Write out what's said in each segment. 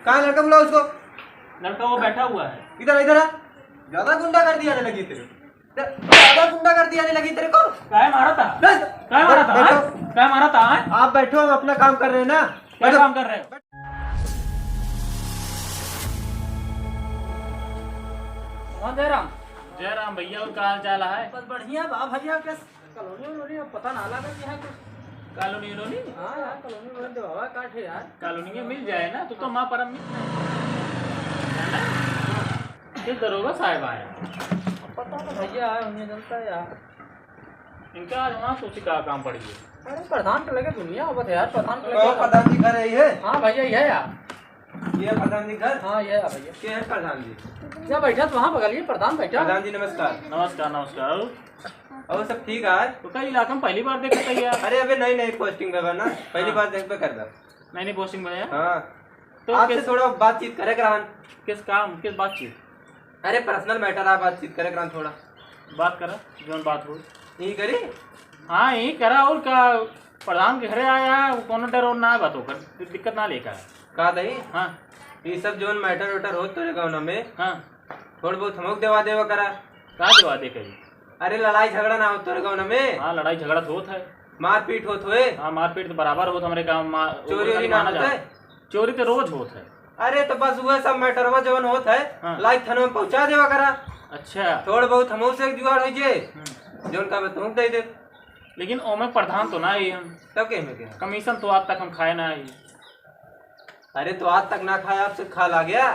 कहाँ लड़का बुलाओ उसको। लड़का वो बैठा हुआ है। इधर इधर आ। ज्यादा गुंडा कर दिया लगी तेरे, ज्यादा गुंडा कर दिया लगी तेरे को। काय मारा था? काय मारा था? काय मारा था? आप बैठो, हम अपना काम कर रहे हैं ना। क्या काम कर रहे हो? जयराम जयराम भैया, और क्या हाल चाल है? बस बढ़िया बा भैया। कैस कॉलोनी उलोनी पता ना लगा कि है कुछ। कॉलोनी उलोनी? हाँ यार कॉलोनी उलोनी दवा काटे यार। कॉलोनी में मिल जाए ना तो माँ परम किस दरोगा साहब आए? पता ना भैया आए उन्हें जनता यार। इनका आज वहाँ सोची का काम पड़ गया। अरे प्रधान के लगे दुनिया होगा यार। प्रधान के तो लगे प्रधान जी घर यही है? हाँ भैया ये है यार। ये है प्रधान जी घर? हाँ ये है भैया। क्या है प्रधान जी? क्या बैठा तो वहाँ बगलिए प्रधान बैठा। प्रधान जी नमस्कार। नमस्कार नमस्कार। और सब ठीक है? तो कई इलाका में पहली बार देखा था यार। अरे अबे नई नई पोस्टिंग लगा ना, पहली बार देख पे कर दो। नई नई पोस्टिंग में हाँ तो आपसे थोड़ा बातचीत करे करान। किस काम किस बातचीत? अरे पर्सनल मैटर आप बातचीत करे करान थोड़ा। बात करा जो बात हो यही करी। हाँ यही करा। और का प्रधान के घरे आया कौन डर और ना बात होकर दिक्कत ना लेकर कहा दही हाँ ये सब जोन मैटर वेटर हो तो गाँव में हाँ थोड़ा बहुत हमक देवा देवा करा। कहा देवा दे कही? अरे लड़ाई झगड़ा ना हो तो गाँव में। हाँ लड़ाई झगड़ा तो होता है। मारपीट होत हुए। हाँ मारपीट तो बराबर होता हमारे गाँव में। चोरी वोरी ना होता है? चोरी तो रोज होता है। अरे तो बस वह सब मैटर हुआ जवन होता है हाँ। लाइक थाने में पहुंचा देवा करा। अच्छा थोड़ा बहुत हमो से जुगाड़ हो जे जोन का तुम दे दे। लेकिन ओमे प्रधान तो ना ही हम तब के में क्या कमीशन तो आज तक हम खाए ना ही। अरे तो आज तक ना खाया आपसे खा ला गया।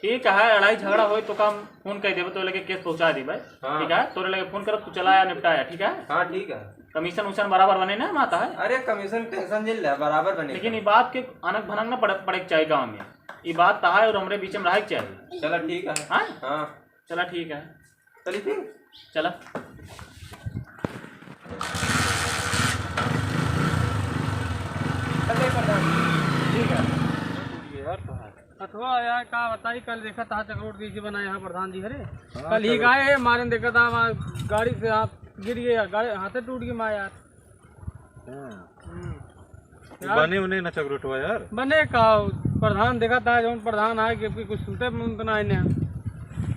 ठीक है लड़ाई झगड़ा हो तो काम फोन कर देवे तो लगे केस पहुंचा दी भाई। हाँ। ठीक है तोरे लगे फोन कर तू चलाया निपटाया। ठीक है हाँ ठीक है। कमीशन उशन बराबर बने ना माता है। अरे कमीशन टेंशन जिल है बराबर बने। लेकिन ये बात के अनक भनक ना पड़े के चाहिए गाँव में। ये बात तो है और हमारे बीच में रह के चाहिए। चला ठीक है। हाँ हाँ चला ठीक है। चलिए फिर चला ठीक है यार। तो है अथवा यार का बताई कल देखा था चक्रोट दी बना यहाँ प्रधान जी हरे। कल ही गए मारे देखा था गाड़ी से आप गिर गया गाड़ी हाथे टूट गई माँ यार। बने उन्हें न चक्रोटवा यार बने का प्रधान देखा था जो प्रधान आए कि कुछ सुनते ना इन्हें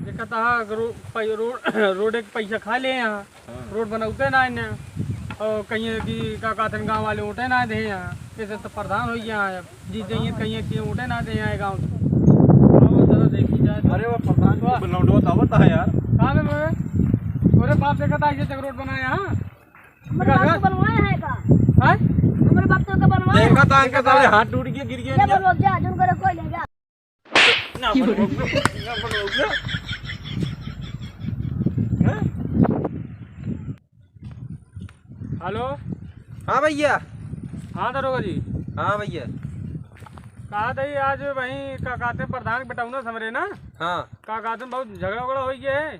देखा था रोड एक पैसा खा ले यहाँ। रोड बनाते ना इन्हें और कहीं की का कहते गाँव वाले उठे ना दे यहाँ। जैसे तो प्रधान हो गया जी जाइए कहीं कि उठे ना दे यहाँ गाँव से देखी जाए। अरे वो प्रधान बनौडवा दावत है यार। कहाँ में मेरे बाप देखा था ऐसे चक्रोट बनाया। हाँ बनवाया है का हाँ? हमारे बाप तो का बनवाया देखा था इनका साले हाथ टूट गया गिर ये गया। बोलो जा जुन करे कोई ले जा ना बनोगे। हेलो हाँ भैया। हाँ दरोगा जी हाँ भैया। कहा था आज वहीं का कहते प्रधान बेटाऊना समरे ना हाँ का कहते बहुत झगड़ा वगड़ा हो गया है।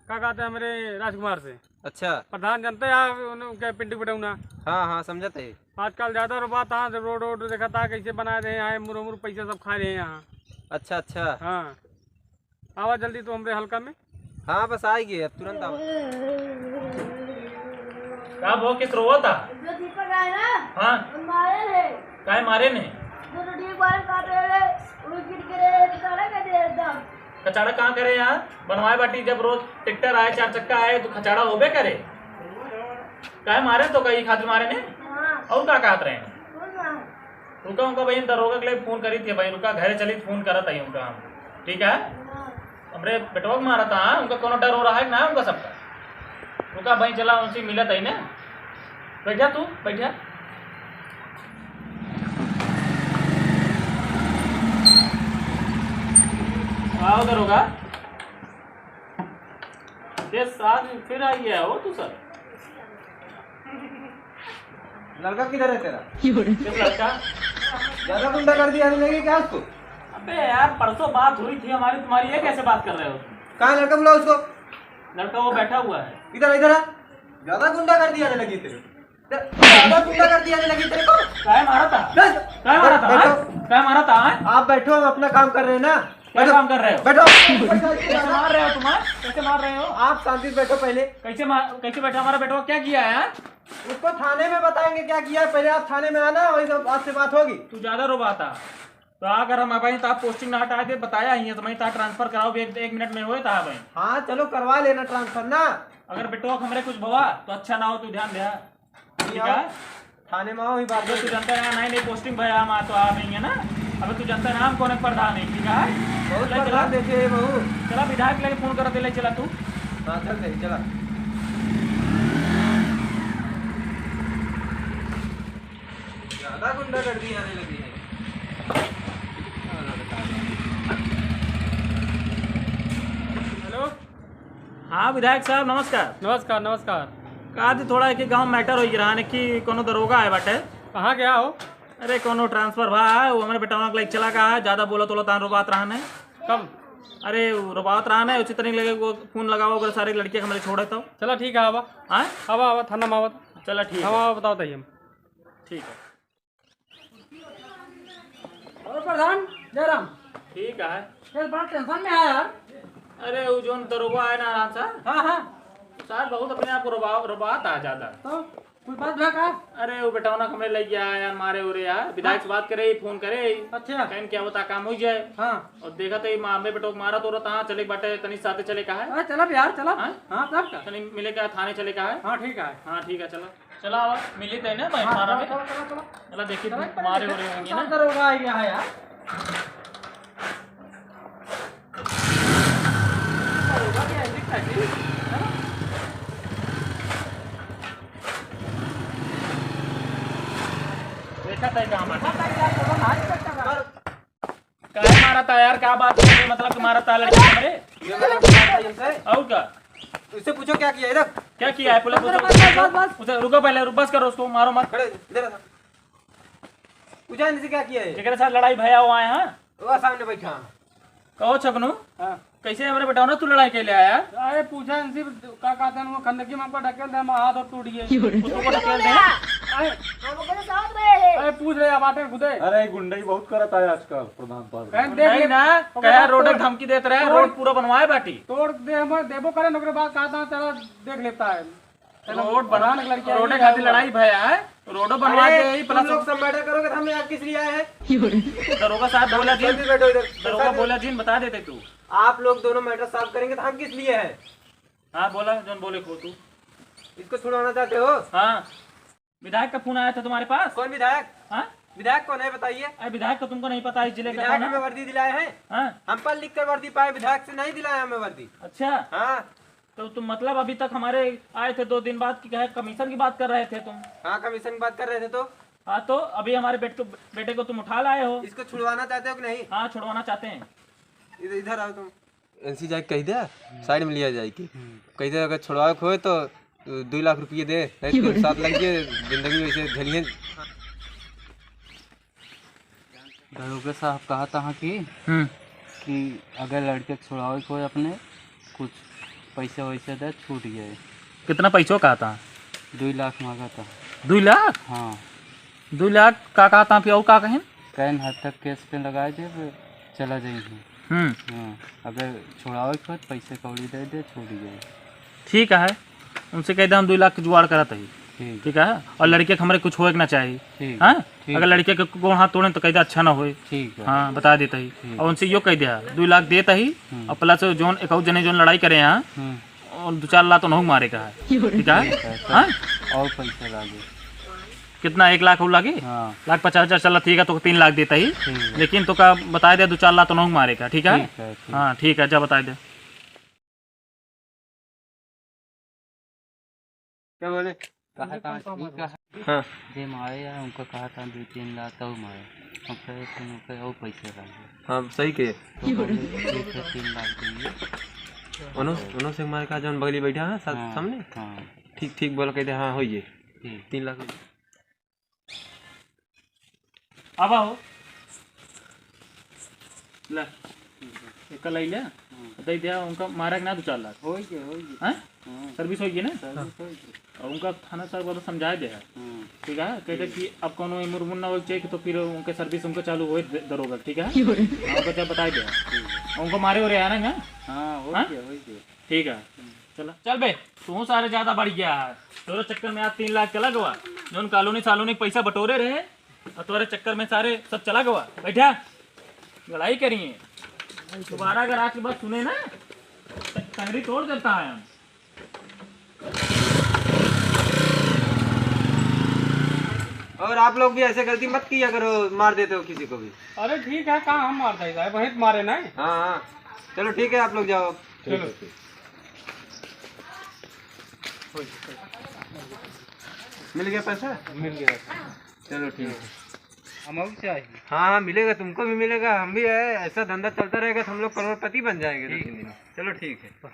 का कहते हमारे राजकुमार से अच्छा। प्रधान जानते हैं आप उनके पिंटू बेटाऊना। हाँ हाँ समझते है। आजकल ज्यादा रुपा था रोड वोड देखा था कैसे बना रहे हैं मुर मुर पैसा सब खा रहे हैं यहाँ। अच्छा अच्छा। हाँ आवा जल्दी तो हमारे हल्का में। हाँ बस आएगी अब तुरंत आओ। क्या वो किस रोवा था? जो दीपक आए ना हाँ मारे है काय मारे ने? जो ठीक बार काट रहे उड़ गिर गिरे सारा का दे एकदम खचाड़ा कहाँ करे यार? बनवाए बाटी जब रोज ट्रैक्टर आए चार चक्का आए तो खचाड़ा होबे करे। काय मारे तो कई खातिर मारे ने? हां और क्या कहत रहे हैं? बोल ना रुका उनका भाई दरोगा के लिए फोन करी थी भाई। रुका घरे चली फोन करा था उनका हम। ठीक है हमरे बेटवा को मारा था उनका कोनो डर हो रहा है ना उनका सबका। रुका भाई चला उनसे मिला था ना। बैठा तू बैठा। आओ दरोगा ये साथ फिर आई है वो तू सर। लड़का किधर है तेरा? किस लड़का? ज्यादा गुंडा कर दिया लगी क्या उसको? अबे यार परसों बात हुई थी हमारी तुम्हारी। ये कैसे बात कर रहे हो? कहाँ लड़का बुलाओ उसको। लड़का वो बैठा हुआ है। इधर इधर आ। ज्यादा गुंडा कर दिया लगी तेरे, ज्यादा गुंडा कर दिया लगी तेरे को। काय मारा था? काय मारा था? काय मारा था? आप बैठो, हम अपना काम कर रहे हैं ना। क्या काम कर रहे हो? बैठो। कैसे मार रहे हो तुम? कैसे मार रहे हो? आप शांति से बैठो पहले। कैसे बैठा? हमारा बेटा क्या किया है? उसको थाने में बताएंगे क्या किया। पहले आप थाने में आना, वही तो आपसे बात होगी। तू ज्यादा रोबाता। तो अगर हम भाई तो आप पोस्टिंग ना हटा दे बताया ही है तो मैं तो ट्रांसफर कराओ एक मिनट में हुए था भाई। हाँ चलो करवा लेना ट्रांसफर ना। अगर बेटो हमारे कुछ भवा तो अच्छा ना हो तू ध्यान दे। ठीक है थाने में आओ ही बात। तू जानता है नहीं नहीं पोस्टिंग भाई हम तो आ नहीं है ना। अब तू जानता है नाम कौन है प्रधान है। ठीक है बहुत चला प्रधान देखे बहू। चला विधायक लगे फोन कर दे चला तू। हाँ चल सही चला। ज्यादा गुंडागर्दी आने लगी है। हेलो। हाँ विधायक साहब नमस्कार। नमस्कार नमस्कार। कहा थी थोड़ा कि गांव मैटर हो रहा है कि कोनो दरोगा है बाटे। कहाँ गया हो? अरे कोनो ट्रांसफर भा है वो हमारे बेटा लाइक चला का है ज्यादा बोला तो तान रोबात रहा है। कब? अरे रोबात रहा है उसी तरह लगे वो फोन लगाओ अगर सारे लड़के हमारे छोड़े तो। चला ठीक है आवा। हाँ आवा आवा थाना में आवा। चला ठीक हम है। आवा बताओ तही हम। ठीक है और प्रधान जयराम ठीक है। ये बड़ा टेंशन में है यार। अरे वो जो दरोगा है ना आराम सर हाँ हाँ सर बहुत अपने आप को रोबात आ ज्यादा। तो कुछ बात भैया का? अरे वो बेटा हमें लग गया यार मारे हो रहे यार विधायक से बात करे फोन करे अच्छा कहीं क्या होता काम हो जाए। हाँ और देखा तो मामे बेटो मारा तो रहा चले बाटे तनी साथे चले का है। अरे चला यार चला। हाँ? हाँ तब का? तनी मिले का थाने चले का है। हाँ ठीक है। हाँ ठीक है चलो चला आवा मिली थे ना भाई हाँ, थाना में। चलो चलो चलो। चला देखिए मारे हो रहे होंगे ना। दरोगा आ गया है यार। दरोगा क्या है? दिखता है जी? देखा था कहाँ मारा था यार क्या बात है मतलब कि मारा था लड़के हमारे। ये मेरा बात है इनसे। और क्या उससे पूछो क्या किया इधर। क्या किया है पुलिस उसे रुको पहले बस करो उसको मारो मत। खड़े इधर आ। पूछा इनसे क्या किया है। जेकरे साथ लड़ाई भैया हुआ है। हाँ वो सामने बैठा। कहो छगनू हाँ। कैसे हमारे बेटा ना तू लड़ाई के लिए आया। अरे पूछा इनसे क्या कहते हैं वो खंडकी में हमको ढकेल दे हम हाथ और टूट गए। उसको ढकेल दे। अरे हम अपने साथ रहे हैं। अरे पूछ रहे अब आते हैं खुदे। अरे गुंडाई बहुत करता है आजकल प्रधान पद। कहीं देख नहीं ले ना कह रोड एक धमकी देते रहे रोड पूरा बनवाए बाटी। तोड़ दे हम देबो करे नौकरी बात कहा था चला देख लेता है। रोड बनाने लड़की रोड खातिर लड़ाई भैया है रोडो बनवा के ही तुम प्लस लोग सब मैटर करोगे तो हम यहाँ किस लिए आए हैं। दरोगा साहब बोला जी जल्दी बैठो इधर। दरोगा बोला जी बता देते तू। आप लोग दोनों मैटर सॉल्व करेंगे तो हम किस लिए हैं। हाँ बोला जोन बोले को तू। इसको छुड़वाना चाहते हो। हाँ विधायक का फोन आया था तुम्हारे पास। कौन विधायक। हाँ विधायक कौन है बताइए। अरे विधायक तो तुमको नहीं पता इस जिले का विधायक कौन हमें है? वर्दी दिलाए हैं। हाँ हम पर लिख कर वर्दी पाए विधायक से नहीं दिलाया हमें वर्दी। अच्छा हाँ तो तुम मतलब अभी तक हमारे आए थे 2 दिन बाद की कहे कमीशन की बात कर रहे थे तुम। हाँ कमीशन की बात कर रहे थे तो हाँ तो अभी हमारे बेटे को तुम उठा लाए हो। इसको छुड़वाना चाहते हो कि नहीं। हाँ छुड़वाना चाहते हैं। इधर इधर आओ तुम। एनसी जाके कह दे साइड में लिया जाएगी। कह दे अगर छुड़वाए खोए तो 2 लाख रुपये दे नहीं तो साथ लग गए जिंदगी वैसे झलिए। दरोगा साहब कहा था कि अगर लड़के छुड़ाओ कोई अपने कुछ पैसे वैसे दे छूट गए। कितना पैसों का था। 2 लाख मांगा था। 2 लाख। हाँ 2 लाख का कहा था फिर और का कहें। कैन हद तक केस पे लगाए दे फिर चला जाएंगे। हाँ अगर छुड़ाओ कोई पैसे कौड़ी दे छूट गए। ठीक है उनसे कह दे हम 2 लाख की जुगाड़ कराते ही। ठीक ठीक है और लड़के के हमारे कुछ होए ना चाहिए। ठीक हाँ ठीक अगर लड़के के को हाथ तोड़े तो कह दे अच्छा ना होए। ठीक है। हाँ बता देता ही और उनसे यो कह दिया 2 लाख देता ही और प्लस जोन एक और जने जोन लड़ाई करे यहाँ और 2-4 लाख तो नहीं मारेगा है। ठीक है हाँ और पैसे लागे कितना 1 लाख और लागे। हाँ 1,50,000 चला ठीक है तो 3 लाख देता ही ठीक लेकिन तो का बता दे 2-4 लाख तो नहीं मारेगा। ठीक है है। हाँ ठीक है जा बता दे। क्या बोले। कहा था ठीक है। हाँ जे मारे यार उनको कहा था 2-3 लाख तो मारे हम कहे थे उनके और पैसे लागे हाँ सही कहे। तो बोले ठीक है 3 लाख देंगे। उन्होंने से हमारे कहा जौन बगली बैठा है सामने हाँ ठीक ठीक बोलो कहते हाँ हो ये ठीक 3 लाख। अब आओ ले एक ले ले दे दिया उनका मारा कि ना 2-4 लाख हो गए हैं हाँ सर्विस होगी ना सर्विस हो गई। और उनका थाना साहब को तो समझा दिया है। ठीक है कहते कि अब कोनो मुरमुन ना हो चाहिए तो फिर उनके सर्विस उनका चालू हो दरोगा। ठीक है उनको जब बता दिया उनको मारे हो रहे हैं ना। हाँ हो हाँ? गया हो गया। ठीक है चला चल बे तू सारे ज्यादा बढ़ गया है तोरे चक्कर में आज 3 लाख चला गवा जो कॉलोनी सालोनी पैसा बटोरे रहे और तोरे चक्कर में सारे सब चला गवा बैठा लड़ाई करिए, दोबारा अगर आज की बात सुने ना टंगरी तोड़ देता है हम। और आप लोग भी ऐसे गलती मत किया करो, मार देते हो किसी को भी। अरे ठीक है, कहाँ हम मारता है साहब, वहीं तो मारे ना। हाँ हाँ, चलो ठीक है, आप लोग जाओ। चलो मिल गया पैसा? मिल गया। चलो ठीक है। अमाउंट चाहिए। हाँ हाँ मिलेगा, तुमको भी मिलेगा, हम भी है, ऐसा धंधा चलता रहेगा तो हम लोग करोड़पति बन जाएंगे 2-3 दिन में। चलो ठीक है।